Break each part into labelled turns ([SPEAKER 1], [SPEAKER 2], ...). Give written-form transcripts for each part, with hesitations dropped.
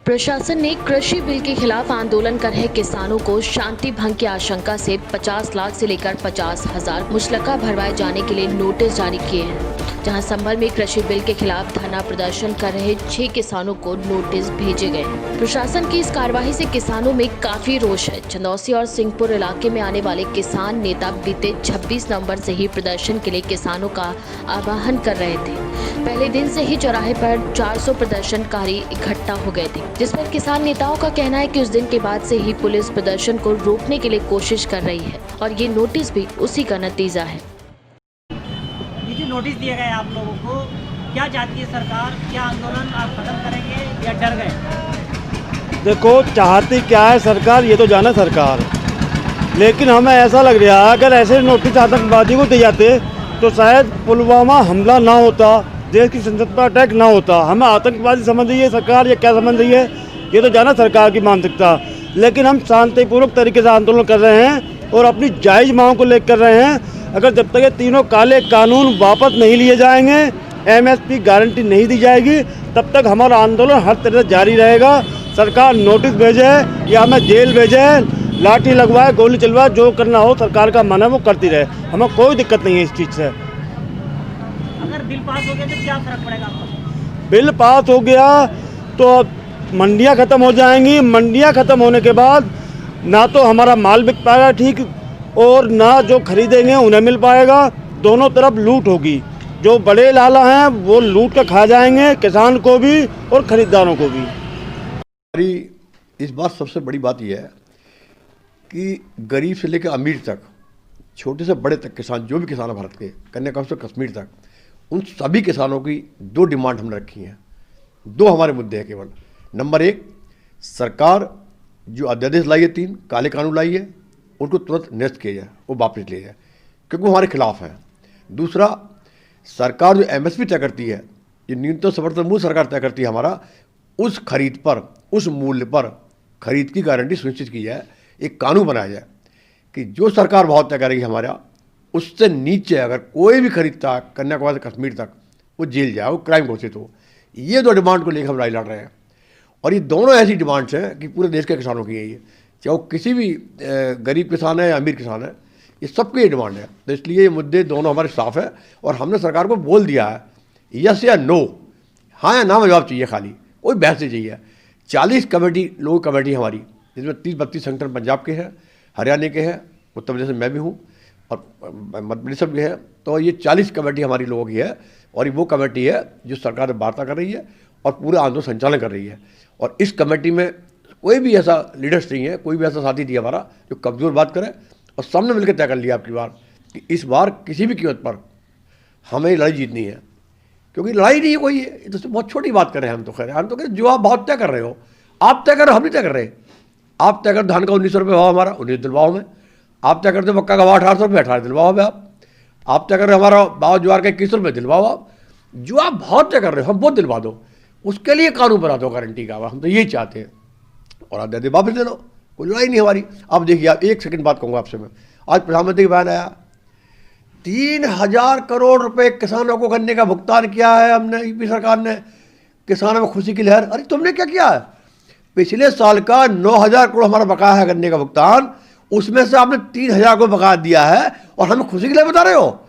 [SPEAKER 1] प्रशासन ने कृषि बिल के खिलाफ आंदोलन कर रहे किसानों को शांति भंग की आशंका से 50 लाख से लेकर 50,000 मुचलका भरवाए जाने के लिए नोटिस जारी किए हैं। जहां संभल में कृषि बिल के खिलाफ धरना प्रदर्शन कर रहे 6 किसानों को नोटिस भेजे गए। प्रशासन की इस कार्रवाई से किसानों में काफी रोष है। चंदौसी और सिंहपुर इलाके में आने वाले किसान नेता बीते 26 नवंबर से ही प्रदर्शन के लिए किसानों का आह्वान कर रहे थे। पहले दिन से ही चौराहे पर 400 प्रदर्शनकारी इकट्ठा हो गए थे, जिस पर किसान नेताओं का कहना है कि उस दिन के बाद से ही पुलिस प्रदर्शन को रोकने के लिए कोशिश कर रही है और ये नोटिस भी उसी का नतीजा है।
[SPEAKER 2] ये जो नोटिस दिए गए आप लोगों को, क्या चाहती है सरकार? क्या आंदोलन आप खत्म करेंगे या डर गए?
[SPEAKER 3] देखो, चाहती क्या है सरकार, ये तो जाना सरकार, लेकिन हमें ऐसा लग रहा है अगर ऐसे नोटिस आतंकवादी को दिए जाते तो शायद पुलवामा हमला ना होता, देश की संसद पर अटैक ना होता। हमें आतंकवादी समझ रही है सरकार, ये क्या समझ रही है, ये तो जाना सरकार की मानसिकता। लेकिन हम शांतिपूर्वक तरीके से आंदोलन कर रहे हैं और अपनी जायज़ मांग को लेकर कर रहे हैं। अगर जब तक ये तीनों काले कानून वापस नहीं लिए जाएंगे, MSP गारंटी नहीं दी जाएगी, तब तक हमारा आंदोलन हर तरह से जारी रहेगा। सरकार नोटिस भेजे या हमें जेल भेजे, लाठी लगवाए, गोली चलवाए, जो करना हो सरकार का मन है वो करती रहे। हमें कोई दिक्कत नहीं है इस चीज़ से।
[SPEAKER 2] अगर बिल पास हो गया तो क्या फर्क पड़ेगा आपको?
[SPEAKER 3] बिल पास हो गया तो मंडियां ख़त्म हो जाएंगी। मंडियां ख़त्म होने के बाद ना तो हमारा माल बिक पाएगा ठीक, और ना जो खरीदेंगे उन्हें मिल पाएगा। दोनों तरफ लूट होगी। जो बड़े लाला हैं वो लूट कर खा जाएंगे, किसान को भी और ख़रीदारों को भी।
[SPEAKER 4] हमारी इस बात सबसे बड़ी बात यह है कि गरीब से लेकर अमीर तक, छोटे से बड़े तक किसान, जो भी किसान है भारत के, कन्याकुमारी से कश्मीर तक, उन सभी किसानों की 2 डिमांड हमने रखी हैं। 2 हमारे मुद्दे हैं केवल। नंबर 1, सरकार जो अध्यादेश लाई है, 3 काले कानून लाई है, उनको तुरंत निरस्त किया जाए, वो वापस लिया जाए, क्योंकि वो हमारे खिलाफ हैं। दूसरा, सरकार जो MSP तय करती है, जो न्यूनतम समर्थन मूल्य सरकार तय करती है हमारा, उस खरीद पर, उस मूल्य पर खरीद की गारंटी सुनिश्चित की जाए। एक कानून बनाया जाए कि जो सरकार भाव तय करेगी हमारा, उससे नीचे अगर कोई भी खरीदता है कन्याकुमारी से कश्मीर तक, वो जेल जाए, वो क्राइम घोषित हो। ये 2 डिमांड को लेकर हम लड़ाई लड़ रहे हैं, और ये दोनों ऐसी डिमांड्स हैं कि पूरे देश के किसानों की है। ये चाहे वो किसी भी गरीब किसान है या अमीर किसान है, ये सबकी ये डिमांड है। तो इसलिए ये मुद्दे दोनों हमारे साफ है, और हमने सरकार को बोल दिया है यस या नो, हाँ या ना में जवाब चाहिए, खाली कोई बहस नहीं चाहिए। 40 कमेटी, लोग कमेटी हमारी, जिसमें 30-32 संगठन पंजाब के हैं, हरियाणा के हैं, उत्तर प्रदेश में मैं भी हूँ, और मध्य प्रदेश भी है। तो ये 40 कमेटी हमारी लोगों की है, और ये वो कमेटी है जो सरकार से वार्ता कर रही है और पूरे आंदोलन संचालन कर रही है। और इस कमेटी में कोई भी ऐसा लीडर्स नहीं है, कोई भी ऐसा साथी नहीं है हमारा जो कमज़ोर बात करे, और सबने मिलकर तय कर लिया आपकी बार कि इस बार किसी भी कीमत पर हमें लड़ाई जीतनी है। क्योंकि लड़ाई नहीं है कोई, ये तो बहुत छोटी बात कर रहे हैं हम तो। खैर, हम तो कह जो आप बहुत तय कर रहे हो, आप तय करो, हम नहीं तय कर रहे। आप तय कर धान का 1900 रुपये भाव, हमारा 19 दिलवाओ में। आप तय करते मक्का का भाव 1800 रुपये, 18 दिलवाओ में। आप तय कर रहे हमारा भाव ज्वार का 21 रुपये, दिलवाओ आप। जो आप भाव तय कर रहे हो हम वो दिलवा दो, उसके लिए कानून बना दो गारंटी का। हम तो यही चाहते हैं, और आप दे वापस ले लो, कोई लड़ाई नहीं हमारी। अब देखिए, आप 1 सेकंड बात कहूँगा आपसे मैं। आज प्रधानमंत्री का बयान आया, 3000 करोड़ रुपए किसानों को गन्ने का भुगतान किया है हमने, यूपी सरकार ने। किसानों में खुशी की लहर। अरे तुमने क्या किया है? पिछले साल का 9000 करोड़ हमारा बकाया है गन्ने का भुगतान, उसमें से आपने 3000 को बकाया दिया है, और हमें खुशी के लिए बता रहे हो।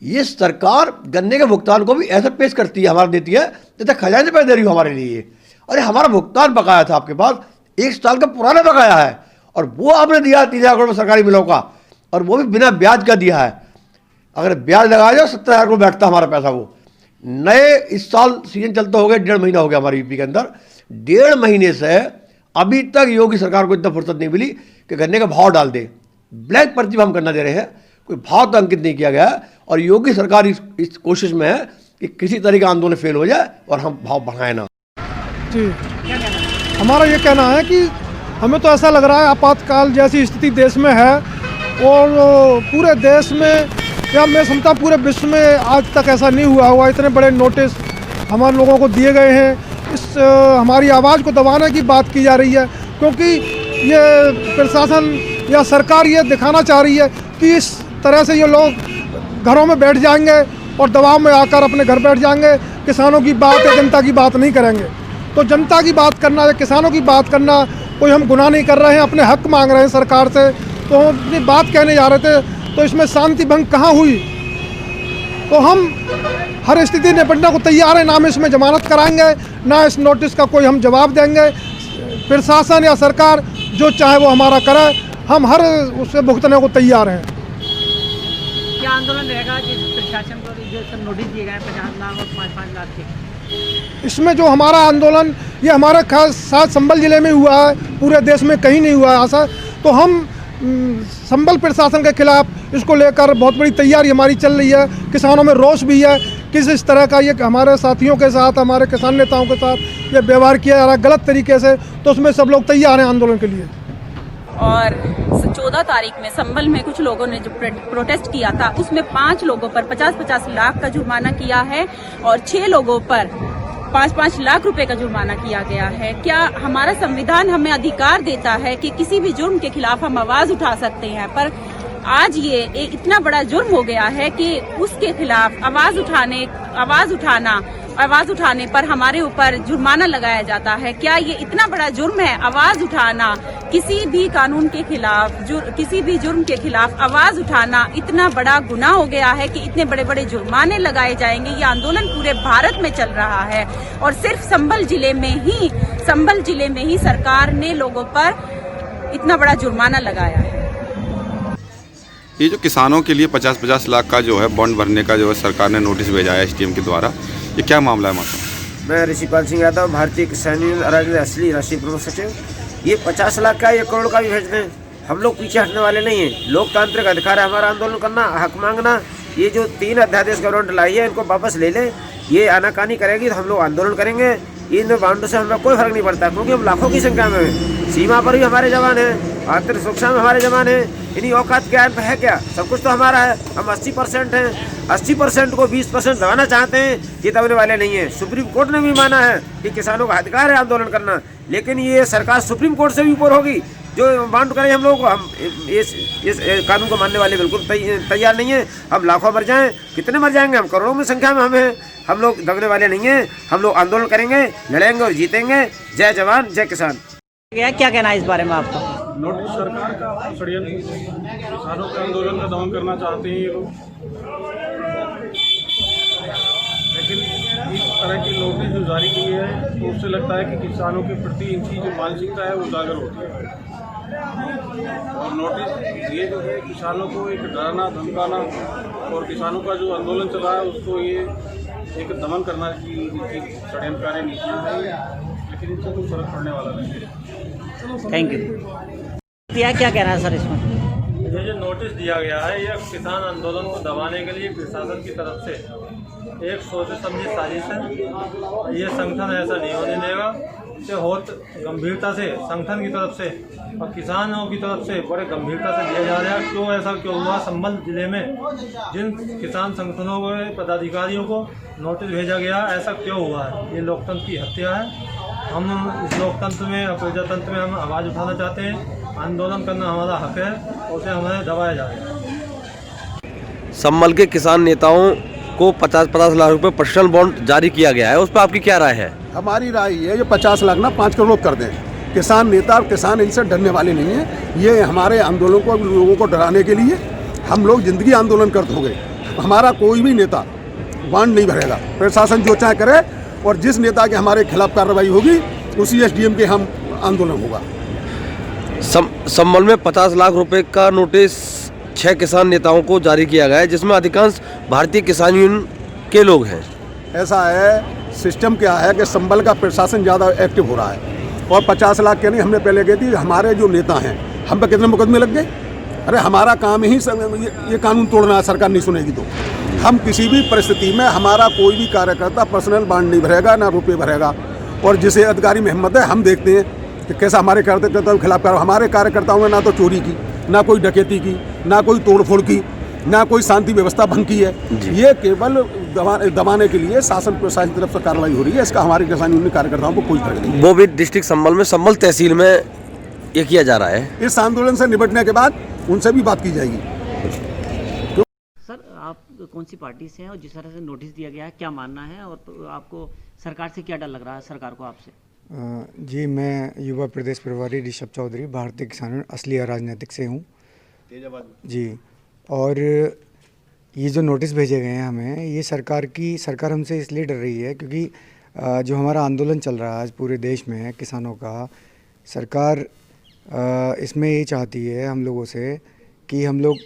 [SPEAKER 4] ये सरकार गन्ने के भुगतान को भी ऐसा पेश करती है, हमारा देती है जैसे खजाने पे दे रही हो हमारे लिए। अरे हमारा भुगतान बकाया था आपके पास, 1 साल का पुराना बकाया है, और वो आपने दिया 3000 करोड़ सरकारी मिलों का, और वो भी बिना ब्याज का दिया है। अगर ब्याज लगाया जाए 70,000 करोड़ बैठता हमारा पैसा। वो नए इस साल सीजन चलते हो गए, 1.5 महीना हो गया हमारे यूपी के अंदर। 1.5 महीने से अभी तक योगी सरकार को इतना फुर्सत नहीं मिली कि गन्ने का भाव डाल दे। ब्लैक पर्ची हम करना दे रहे हैं, कोई भाव तो अंकित नहीं किया गया है। और योगी सरकार इस कोशिश में है कि किसी तरह का आंदोलन फेल हो जाए और हम भाव बढ़ाएं ना।
[SPEAKER 5] जी, हमारा ये कहना है कि हमें तो ऐसा लग रहा है आपातकाल जैसी स्थिति देश में है, और पूरे देश में, या मैं समझता हूँ पूरे विश्व में आज तक ऐसा नहीं हुआ होगा। इतने बड़े नोटिस हमारे लोगों को दिए गए हैं। इस हमारी आवाज़ को दबाने की बात की जा रही है, क्योंकि ये प्रशासन या सरकार ये दिखाना चाह रही है कि इस तरह से ये लोग घरों में बैठ जाएंगे और दबाव में आकर अपने घर बैठ जाएंगे, किसानों की बात या जनता की बात नहीं करेंगे। तो जनता की बात करना या किसानों की बात करना कोई हम गुनाह नहीं कर रहे हैं, अपने हक मांग रहे हैं सरकार से, तो हम अपनी बात कहने जा रहे थे। तो इसमें शांति भंग कहाँ हुई? तो हम हर स्थिति निपटने को तैयार है, ना हम इसमें जमानत कराएंगे, ना इस नोटिस का कोई हम जवाब देंगे। प्रशासन या सरकार जो चाहे वो हमारा करे, हम हर उससे भुगतने को तैयार हैं।
[SPEAKER 2] क्या आंदोलन रहेगा जिस प्रशासन को जो नोटिस दिए गए 50 लाख और 5-5 लाख के?
[SPEAKER 5] इसमें जो हमारा आंदोलन ये हमारे खास साथ संभल जिले में हुआ है, पूरे देश में कहीं नहीं हुआ है ऐसा। तो हम संभल प्रशासन के खिलाफ इसको लेकर बहुत बड़ी तैयारी हमारी चल रही है। किसानों में रोष भी है किस इस तरह का ये हमारे साथियों के साथ, हमारे किसान नेताओं के साथ ये व्यवहार किया जा रहा है गलत तरीके से। तो उसमें सब लोग तैयार हैं आंदोलन के लिए।
[SPEAKER 6] और 14 तारीख में संभल में कुछ लोगों ने जो प्रोटेस्ट किया था, उसमें 5 लोगों पर 50-50 लाख का जुर्माना किया है और 6 लोगों पर 5-5 लाख रुपए का जुर्माना किया गया है। क्या हमारा संविधान हमें अधिकार देता है कि किसी भी जुर्म के खिलाफ हम आवाज उठा सकते हैं, पर आज ये एक इतना बड़ा जुर्म हो गया है कि उसके खिलाफ आवाज उठाने पर हमारे ऊपर जुर्माना लगाया जाता है। क्या ये इतना बड़ा जुर्म है? आवाज उठाना, किसी भी कानून के खिलाफ, किसी भी जुर्म के खिलाफ आवाज उठाना इतना बड़ा गुनाह हो गया है कि इतने बड़े बड़े जुर्माने लगाए जाएंगे। ये आंदोलन पूरे भारत में चल रहा है और सिर्फ संभल जिले में ही सरकार ने लोगों पर इतना बड़ा जुर्माना लगाया है।
[SPEAKER 7] ये जो किसानों के लिए 50-50 लाख का जो है बॉन्ड भरने का जो है सरकार ने नोटिस भेजा है एसडीएम के द्वारा, ये क्या मामला है माता?
[SPEAKER 8] मैं ऋषिपाल सिंह यादव, भारतीय किसान यूनियन राज्य असली राष्ट्रीय प्रमुख सचिव। ये 50 लाख का 1 करोड़ का भी भेज दें, हम लोग पीछे हटने वाले नहीं हैं। लोकतांत्रिक अधिकार है हमारा आंदोलन करना, हक मांगना। ये जो 3 अध्यादेश गवर्नमेंट लाई है इनको वापस ले लें। ये आनाकानी करेगी तो हम लोग आंदोलन करेंगे। इन बाउंड्री से हमें कोई फर्क नहीं पड़ता, क्योंकि हम लाखों की संख्या में हैं। सीमा पर भी हमारे जवान हैं, आंतरिक सुरक्षा में हमारे जवान हैं। इन्हीं औकात क्या है? क्या सब कुछ तो हमारा है। हम 80% हैं, 80% को 20% दबाना चाहते हैं, ये दबने वाले नहीं है। सुप्रीम कोर्ट ने भी माना है कि किसानों का अधिकार है आंदोलन करना, लेकिन ये सरकार सुप्रीम कोर्ट से भी ऊपर होगी जो बाउंड करे हम लोग को। हम इस कानून को मानने वाले बिल्कुल तैयार नहीं है। हम लाखों मर जाएं, कितने मर जाएंगे, हम करोड़ों में संख्या में हम हैं। हम लोग दबने वाले नहीं हैं, हम लोग आंदोलन करेंगे, लड़ेंगे और जीतेंगे। जय जवान जय किसान।
[SPEAKER 2] क्या कहना है इस बारे में आपका?
[SPEAKER 9] नोटिस सरकार का षड्यंत्र, किसानों के आंदोलन का दमन करना चाहते हैं ये लोग। लेकिन इस तरह की नोटिस जो जारी की है तो उससे लगता है कि किसानों के प्रति इनकी जो मानसिकता है वो उजागर होती है। और नोटिस ये जो है किसानों को एक डराना धमकाना और किसानों का जो आंदोलन चल रहा है उसको ये एक दमन करना की षड्यंत्रकारी नीतियाँ हैं, लेकिन इनसे कोई फर्क पड़ने वाला नहीं है।
[SPEAKER 2] Thank you. क्या कहना है सर इसमें?
[SPEAKER 10] ये जो नोटिस दिया गया है ये किसान आंदोलन को दबाने के लिए प्रशासन की तरफ से एक सोचे समझे साजिश है। ये संगठन ऐसा नहीं होने देगा। इसे बहुत गंभीरता से संगठन की तरफ से और किसानों की तरफ से बड़े गंभीरता से लिया जा रहा है। क्यों ऐसा क्यों हुआ? संभल जिले में जिन किसान संगठनों के पदाधिकारियों को नोटिस भेजा गया, ऐसा क्यों हुआ है? ये लोकतंत्र की हत्या है। हम इस लोकतंत्र में और प्रजातंत्र में हम आवाज़ उठाना चाहते हैं। आंदोलन करना हमारा हक है और उसे हमें दबाया जाएगा।
[SPEAKER 11] संभल के किसान नेताओं को 50-50 लाख रुपए पर्सनल बॉन्ड जारी किया गया है, उस पर आपकी क्या राय है?
[SPEAKER 12] हमारी राय ये है, जो 50 लाख ना 5 करोड़ कर दें। किसान नेता और किसान इनसे डरने वाले नहीं हैं। ये हमारे आंदोलन को लोगों को डराने के लिए हम लोग जिंदगी आंदोलन करते होंगे। हमारा कोई भी नेता बॉन्ड नहीं भरेगा। प्रशासन जो चाहे करे और जिस नेता के हमारे खिलाफ कार्रवाई होगी उसी एसडीएम के हम आंदोलन होगा।
[SPEAKER 11] संभल में 50 लाख रुपए का नोटिस 6 किसान नेताओं को जारी किया गया है, जिसमें अधिकांश भारतीय किसान यूनियन के लोग हैं।
[SPEAKER 12] ऐसा है, सिस्टम क्या है कि संभल का प्रशासन ज़्यादा एक्टिव हो रहा है और 50 लाख के नहीं, हमने पहले कही थी हमारे जो नेता हैं हम पे कितने मुकदमे लग गए। अरे हमारा काम ही ये कानून तोड़ना है, सरकार नहीं सुनेगी तो। हम किसी भी परिस्थिति में हमारा कोई भी कार्यकर्ता पर्सनल बॉन्ड नहीं भरेगा, ना रुपये भरेगा। और जिसे अधिकारी में हिम्मत है, हम देखते हैं कि कैसा हमारे कार्यकर्ताओं के खिलाफ हमारे कार्यकर्ताओं ने ना तो चोरी की, ना कोई डकैती की, ना कोई तोड़फोड़ की, ना कोई शांति व्यवस्था भंग की है। ये केवल दबाने के लिए शासन प्रशासन की तरफ से कार्रवाई हो रही है। इसका हमारे किसान यूनियन कार्यकर्ताओं को कोई फर्क नहीं।
[SPEAKER 11] वो भी डिस्ट्रिक्ट संभल में, संभल तहसील में ये किया जा रहा है।
[SPEAKER 12] इस आंदोलन से निपटने के बाद उनसे भी बात की जाएगी।
[SPEAKER 2] सर, आप कौन सी पार्टी से हैं और जिस तरह से नोटिस दिया गया है क्या मानना है, और आपको सरकार से क्या डर लग रहा है, सरकार को आपसे?
[SPEAKER 13] जी, मैं युवा प्रदेश प्रभारी ऋषभ चौधरी भारतीय किसान यूनियन असली अराजनीतिक से हूँ जी। और ये जो नोटिस भेजे गए हैं हमें, ये सरकार हमसे इसलिए डर रही है क्योंकि जो हमारा आंदोलन चल रहा है आज पूरे देश में किसानों का, सरकार इसमें ये चाहती है हम लोगों से कि हम लोग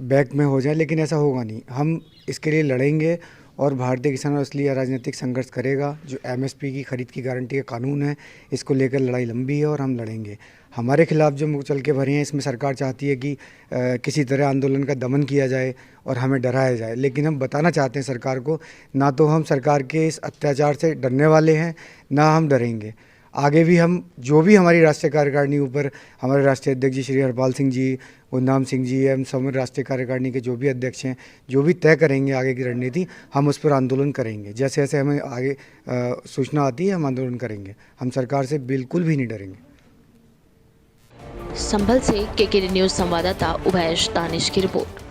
[SPEAKER 13] बैक में हो जाएं, लेकिन ऐसा होगा नहीं। हम इसके लिए लड़ेंगे और भारतीय किसान असली राजनीतिक संघर्ष करेगा। जो एमएसपी की खरीद की गारंटी का कानून है, इसको लेकर लड़ाई लंबी है और हम लड़ेंगे। हमारे खिलाफ जो मुँह चल के भरे हैं, इसमें सरकार चाहती है कि किसी तरह आंदोलन का दमन किया जाए और हमें डराया जाए, लेकिन हम बताना चाहते हैं सरकार को, ना तो हम सरकार के इस अत्याचार से डरने वाले हैं, ना हम डरेंगे। आगे भी हम जो भी हमारी राष्ट्रीय कार्यकारिणी ऊपर हमारे राष्ट्रीय अध्यक्ष जी श्री हरपाल सिंह जी, गुरनाम सिंह जी एवं समग्र राष्ट्रीय कार्यकारिणी के जो भी अध्यक्ष हैं, जो भी तय करेंगे आगे की रणनीति, हम उस पर आंदोलन करेंगे। जैसे जैसे हमें आगे सूचना आती है, हम आंदोलन करेंगे। हम सरकार से बिल्कुल भी नहीं डरेंगे।
[SPEAKER 1] संभल से केकेडी न्यूज़ संवाददाता उवैश दानिश की रिपोर्ट।